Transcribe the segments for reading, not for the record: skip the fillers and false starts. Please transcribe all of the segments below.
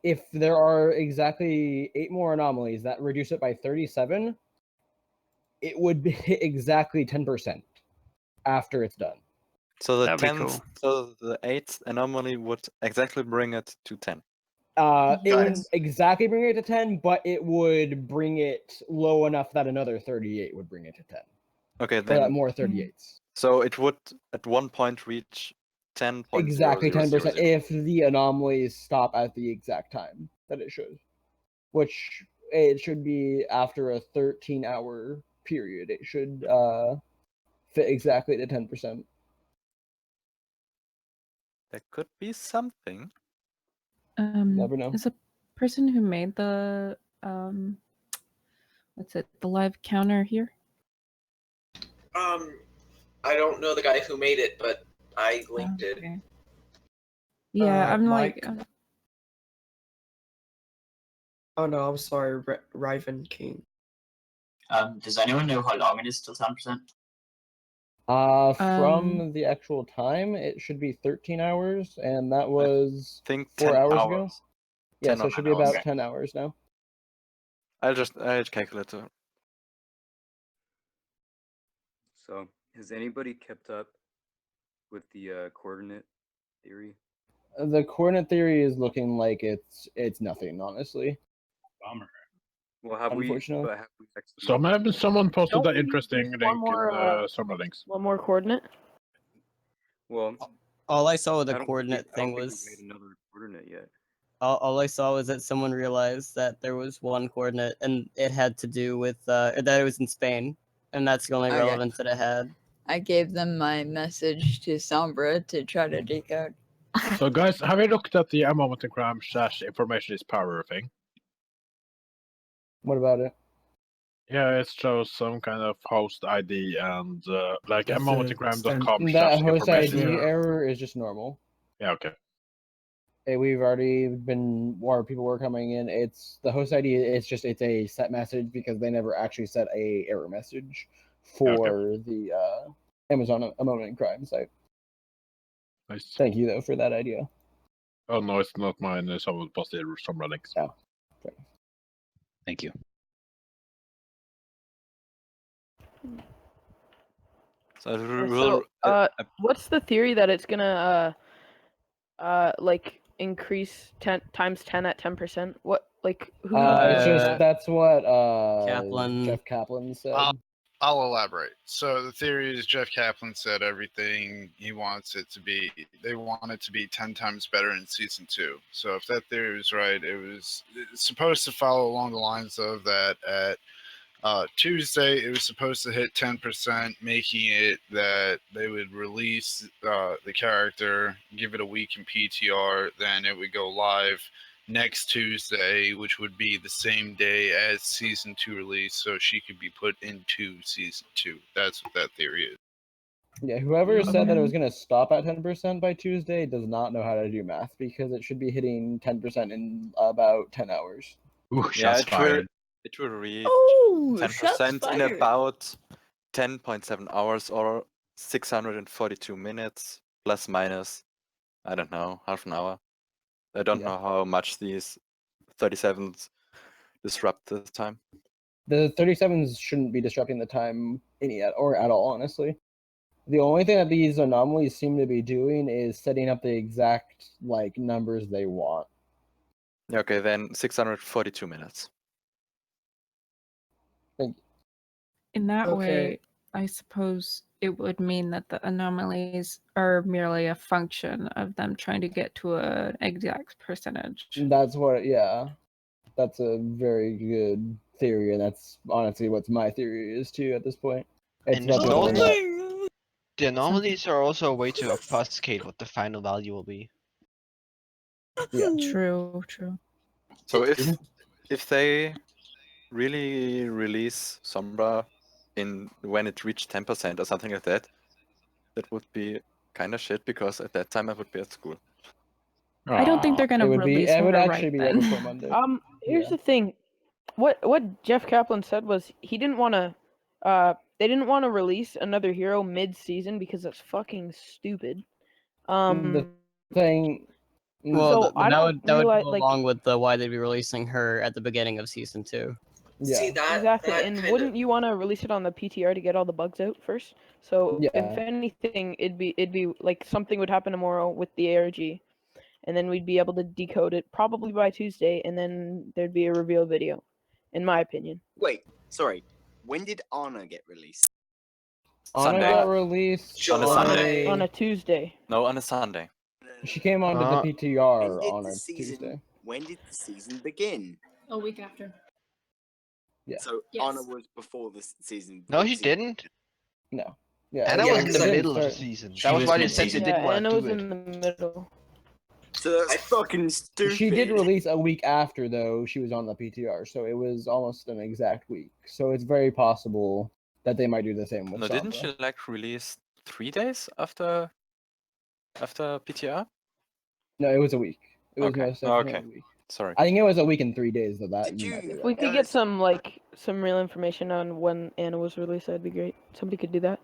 If there are exactly 8 more anomalies that reduce it by 37, it would be exactly 10% after it's done. So the That'd be 10th, cool. so the 8th anomaly would exactly bring it to 10. It wouldn't exactly bring it to 10, but it would bring it low enough that another 38 would bring it to 10. Okay, Or then. that more 38s. So it would at one point reach 10.000. Exactly 10% if the anomalies stop at the exact time that it should. Which it should be after a 13-hour period. It should fit exactly to 10%. That could be something. Never know. Is the person who made the what's it, the live counter here? I don't know the guy who made it, but I linked it. Yeah, I'm Mike? like. Oh no, I'm sorry, Raven King. Does anyone know how long it is till 10%? From the actual time, it should be 13 hours, and that was I think 4 hours ago. hours. Yeah, 10 so it should be hours. about 10 hours now. I'll calculate it. So, has anybody kept up with the coordinate theory? The coordinate theory is looking like it's nothing, honestly. Bummer. Well, have we actually... Someone posted Don't that we interesting use link one more, in the Sombra links. One more coordinate? Well, all I saw with I the don't coordinate think- I don't thing think was we've made another coordinate yet. all I saw was that someone realized that there was one coordinate and it had to do with that it was in Spain, and that's the only Okay. relevance that it had. I gave them my message to Sombra to try to dig out. So guys, have you looked at the a moment in crime / information is power thing? What about it? Yeah, it shows some kind of host ID and like a moment in crime.com / That host information. ID error is just normal. Yeah, okay. We've already been more people were coming in. It's the host ID. It's a set message because they never actually set a error message for the Amazon A Moment in Crime site. Nice. Thank you though for that idea. Oh no, it's not mine. Someone posted some links. Oh. Thank you. So, what's the theory that it's gonna like increase 10 times 10 at 10%? What like who? It's just that's what Kaplan. Jeff Kaplan said. I'll elaborate. So the theory is Jeff Kaplan said everything he wants it to be. They want it to be 10 times better in season 2. So if that theory is right, it's supposed to follow along the lines of that at Tuesday, it was supposed to hit 10%, making it that they would release the character, give it a week in PTR, then it would go live next Tuesday, which would be the same day as season 2 release, so she could be put into season 2. That's what that theory is. Yeah, whoever said that it was going to stop at 10% by Tuesday does not know how to do math because it should be hitting 10% in about 10 hours. Ooh, shots fired. It will reach 10% in about 10.7 hours or 642 minutes, plus minus, I don't know, half an hour. I don't know how much these 37s disrupt the time. The 37s shouldn't be disrupting the time at all, honestly. The only thing that these anomalies seem to be doing is setting up the exact numbers they want. Okay, then 642 minutes. In that way, I suppose it would mean that the anomalies are merely a function of them trying to get to an exact percentage. That's that's a very good theory, and that's honestly what my theory is too at this point. It's And the anomalies are also a way to obfuscate what the final value will be. Yeah. True. So if they really release Sombra when it reached 10% or something like that, that would be kind of shit because at that time I would be at school. I don't think they're gonna release her right then. Here's the thing. What Jeff Kaplan said was he didn't want to. They didn't want to release another hero mid-season because that's fucking stupid. The thing Well, So I that don't would realize, go like, along with the why they'd be releasing her at the beginning of season 2. See that exactly. that And kind wouldn't of you want to release it on the PTR to get all the bugs out first? So Yeah. if anything, it'd be like something would happen tomorrow with the ARG, and then we'd be able to decode it probably by Tuesday, and then there'd be a reveal video, in my opinion. Wait, sorry. When did Anna get released? Anna Sunday. got released On a Sunday. On a Tuesday. No, on a Sunday. She came onto the When PTR did on the a season? Tuesday. When did the season begin? A week after. Yeah. So Yes. Anna was before the season. No, she season- didn't. No. Yeah. Anna it was in the didn't middle of the start- season. She That was was why they mid-season. said they Yeah, didn't want Anna to was do it. in the middle. So that's fucking stupid. She did release a week after, though, she was on the PTR, so it was almost an exact week. So it's very possible that they might do the same with No, didn't Sombra. she like release 3 days after PTR? No, it was a week. It was Okay. most Oh, definitely okay. a week. Sorry. I think it was a week and 3 days of that. Did You might be you- If right. we could get some real information on when Anna was released, that'd be great. Somebody could do that.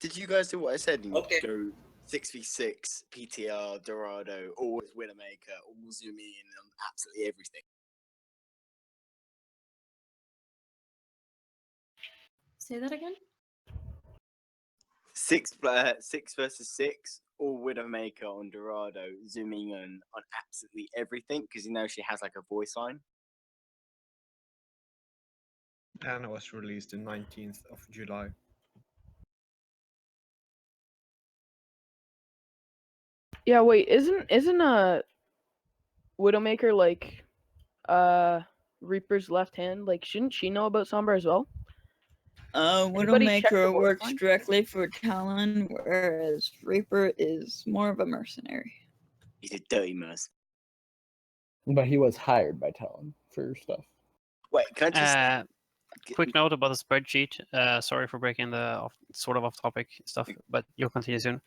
Did you guys do what I said? And Okay. go 6v6, PTR, Dorado, always Widowmaker, all zoom in on absolutely everything. Say that again? 6 versus 6, all Widowmaker on Dorado, zooming in on absolutely everything because you know she has like a voice line. Anna was released the 19th of July. Yeah, wait, isn't Widowmaker like Reaper's left hand? Like, shouldn't she know about Sombra as well? Anybody check the Widowmaker voice works line? directly for Talon, whereas Reaper is more of a mercenary. He's a dirty merc. But he was hired by Talon for stuff. Wait, can I just Quick note about the spreadsheet. Sorry for breaking the off topic stuff, but you'll continue soon.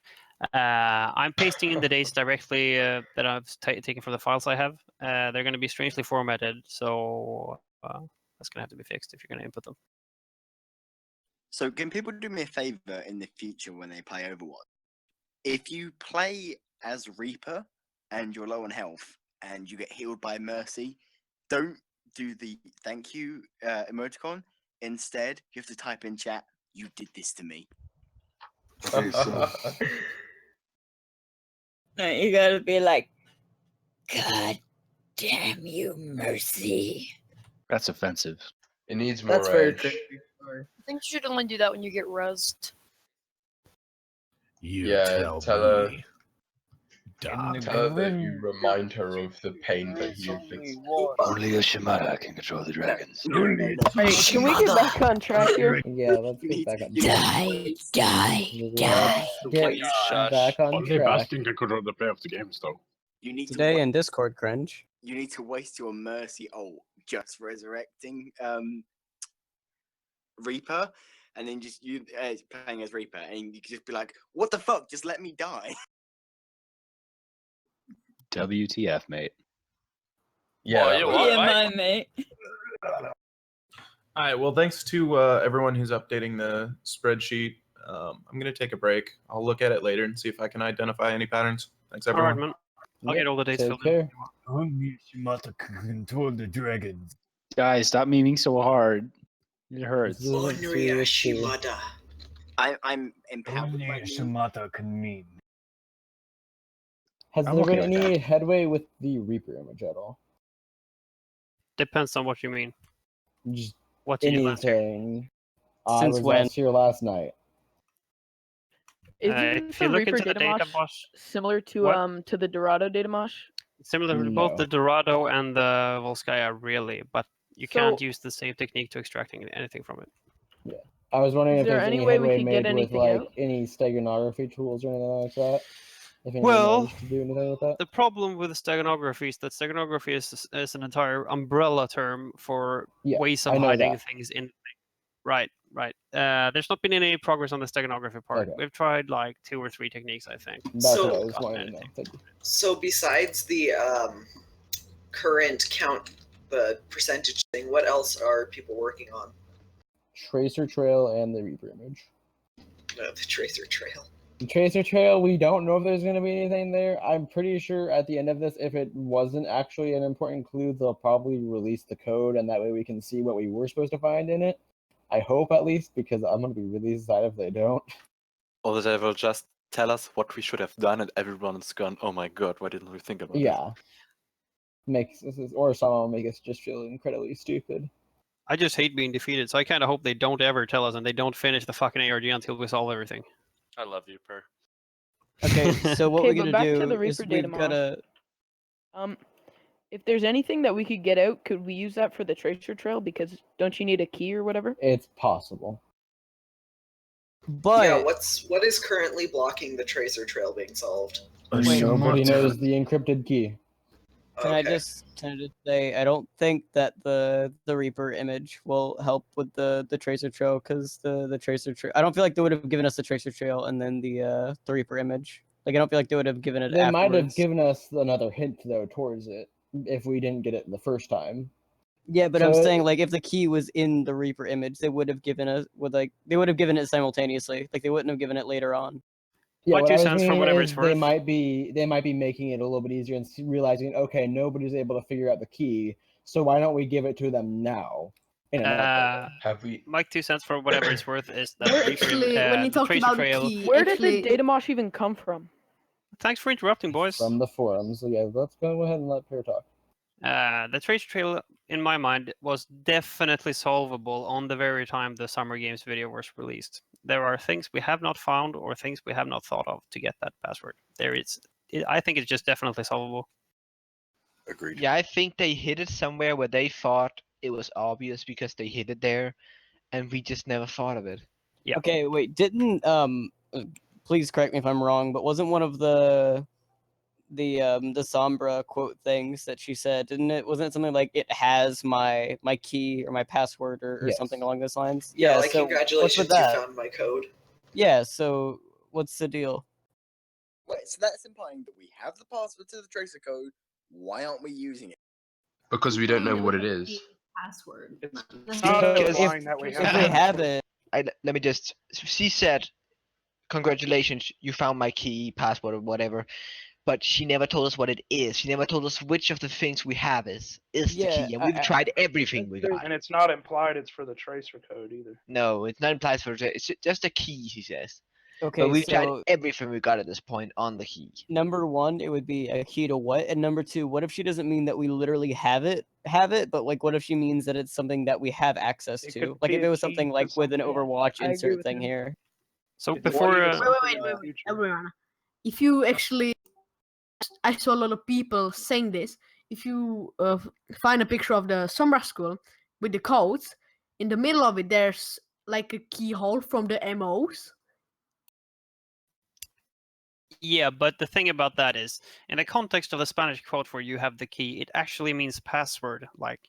I'm pasting in the dates directly that I've taken from the files I have. They're going to be strangely formatted, so that's going to have to be fixed if you're going to input them. So can people do me a favor in the future when they play Overwatch? If you play as Reaper and you're low on health and you get healed by Mercy, don't do the thank you emoticon. Instead, you have to type in chat, "You did this to me." No, you gotta be like, God damn you, Mercy. That's offensive. It needs more rage. I think you should only do that when you get rezzed. Tell her. Tell her that you remind her of the pain that you inflicted. Only a Shimada can control the dragons. Hey, can we get back on track here? Yeah, let's get back on Die, die, die. Get back on Only track. Bastion can control the play of the games, though. You need Today to in Discord cringe. you need to waste your Mercy ult just resurrecting Reaper, and then just you playing as Reaper, and you can just be like, "What the fuck? Just let me die." WTF, mate. Yeah, my mate. All right. Well, thanks to everyone who's updating the spreadsheet. I'm gonna take a break. I'll look at it later and see if I can identify any patterns. Thanks, All everyone. right, man. I'll get all the dates Take filled in. care. Only Shimada can control the dragons. Guys, stop memeing so hard. It hurts. Onrya Shimada. I'm empowered Only by meme. Shimada can meme. Has I'm there okay been with any headway with the Reaper image at all? Depends on what you mean. Just What did you last year? anything. I Since was when? last here last night. Isn't If you the look Reaper into the data data mosh mosh, similar to What? to the Dorado data mosh? similar to both the Dorado and the Volskaya, really, but you So- can't use the same technique to extract anything from it. Yeah. I was wondering Is if there there's any any way we headway could get made with anything like out? any steganography tools or anything like that. If anyone Well, managed to do anything with that. The problem with steganography is that steganography is an entire umbrella term for Yeah, ways I of know hiding that. things in. Right. There's not been any progress on the steganography part. Okay. We've tried like 2 or 3 techniques, I think. That's So- what I was wanting to know. Thank you. So besides the current count, the percentage thing, what else are people working on? Tracer trail and the Reaper image. The tracer trail. The Tracer Trail, we don't know if there's going to be anything there. I'm pretty sure at the end of this, if it wasn't actually an important clue, they'll probably release the code, and that way we can see what we were supposed to find in it. I hope at least, because I'm going to be really sad if they don't. Or they will just tell us what we should have done, and everyone's gone, oh my god, why didn't we think about it? Yeah. Or someone will make us just feel incredibly stupid. I just hate being defeated, so I kind of hope they don't ever tell us and they don't finish the fucking ARG until we solve everything. I love you, Per. Okay, so what Okay, we're but gonna back to the do is Reaper data we've gotta. If there's anything that we could get out, could we use that for the Tracer Trail? Because don't you need a key or whatever? It's possible. But yeah, what is currently blocking the Tracer Trail being solved? Nobody knows the encrypted key. Can I just say I don't think that the Reaper image will help with the Tracer Trail, because the Tracer Trail, I don't feel like they would have given us the Tracer Trail and then the Reaper image. Like I don't feel like they would have given it. They might have afterwards. given us another hint though towards it if we didn't get it the first time. Yeah, but So I'm saying like if the key was in the Reaper image, they would have given us they would have given it simultaneously. Like they wouldn't have given it later on. Yeah, My what two I was cents for meaning whatever is it's they worth. might be making it a little bit easier and realizing, okay, nobody's able to figure out the key, so why don't we give it to them now? Have we? My 2 cents for whatever it's worth is that Actually, when you the talked Tracer about the Trail. key, Where actually, did the data mosh even come from? Thanks for interrupting, boys. From the forums. So yeah, let's go ahead and let Per talk. The Tracer Trail, in my mind, was definitely solvable on the very time the Summer Games video was released. There are things we have not found or things we have not thought of to get that password. I think it's just definitely solvable. Agreed. Yeah, I think they hid it somewhere where they thought it was obvious because they hid it there, and we just never thought of it. Yeah. Okay, wait, didn't please correct me if I'm wrong, but wasn't one of the Sombra quote things that she said, wasn't it something like it has my key or my password or Yes. something along those lines? Yeah, like so congratulations, what's with you that? found my code. Yeah, so what's the deal? Wait, so that's implying that we have the password to the tracer code. Why aren't we using it? Because we don't know what it is. Password. It's not implying that we have If we have it, let me just. She said, "Congratulations, you found my key, password, or whatever." But she never told us what it is. She never told us which of the things we have is the key, and we've tried everything we got. And it's not implied it's for the tracer code either. No, it's not implied for it's just a key, she says. Okay, but we've tried so everything we got at this point on the key. number one, it would be a key to what? And number two, what if she doesn't mean that we literally have it, but like what if she means that it's something that we have access to? Like if it was something like with an Overwatch I agree insert with thing him. here. So Wait, before wait, everyone. If you actually, I saw a lot of people saying this. If you find a picture of the Sombra school with the codes, in the middle of it, there's like a keyhole from the MOs. Yeah, but the thing about that is, in the context of the Spanish quote where you have the key, it actually means password, like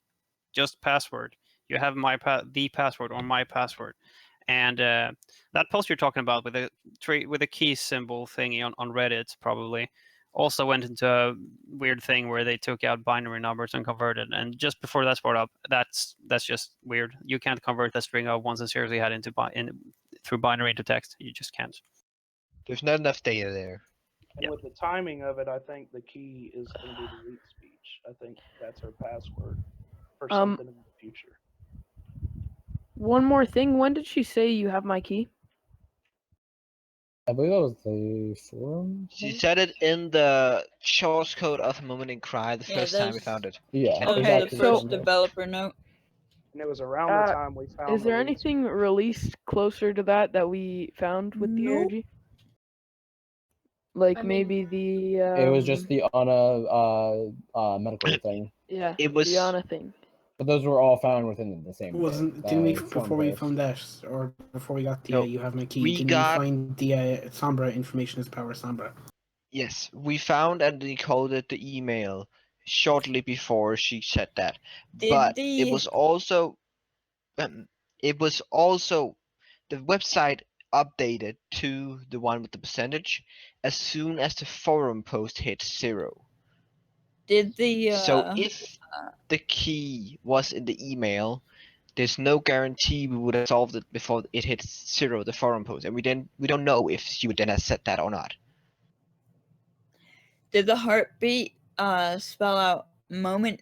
just password. You have the password or my password, and that post you're talking about with a key symbol thingy on Reddit probably also went into a weird thing where they took out binary numbers and converted. And just before that's brought up, that's just weird. You can't convert that string of ones and zeros you had through binary into text. You just can't. There's not enough data there. And with the timing of it, I think the key is going to be the leak speech. I think that's her password for something in the future. One more thing. When did she say you have my key? I believe that was the forum. She said it in the source code of Moment in Cry the first time we found it. Yeah. Okay, the first developer note. And it was around the time we found. Is there anything released closer to that we found with the ARG? Like maybe the. It was just the Ana medical thing. Yeah. It was the Ana thing. But those were all found within the same. Didn't we before we found that, or before we got the you have my key? Didn't we find the Sombra information is power Sombra? Yes, we found and decoded the email shortly before she said that. But it was also the website updated to the one with the percentage as soon as the forum post hit 0. Did the So if the key was in the email, there's no guarantee we would have solved it before it hits 0, the forum post, and we don't know if she would then have said that or not. Did the heartbeat spell out moment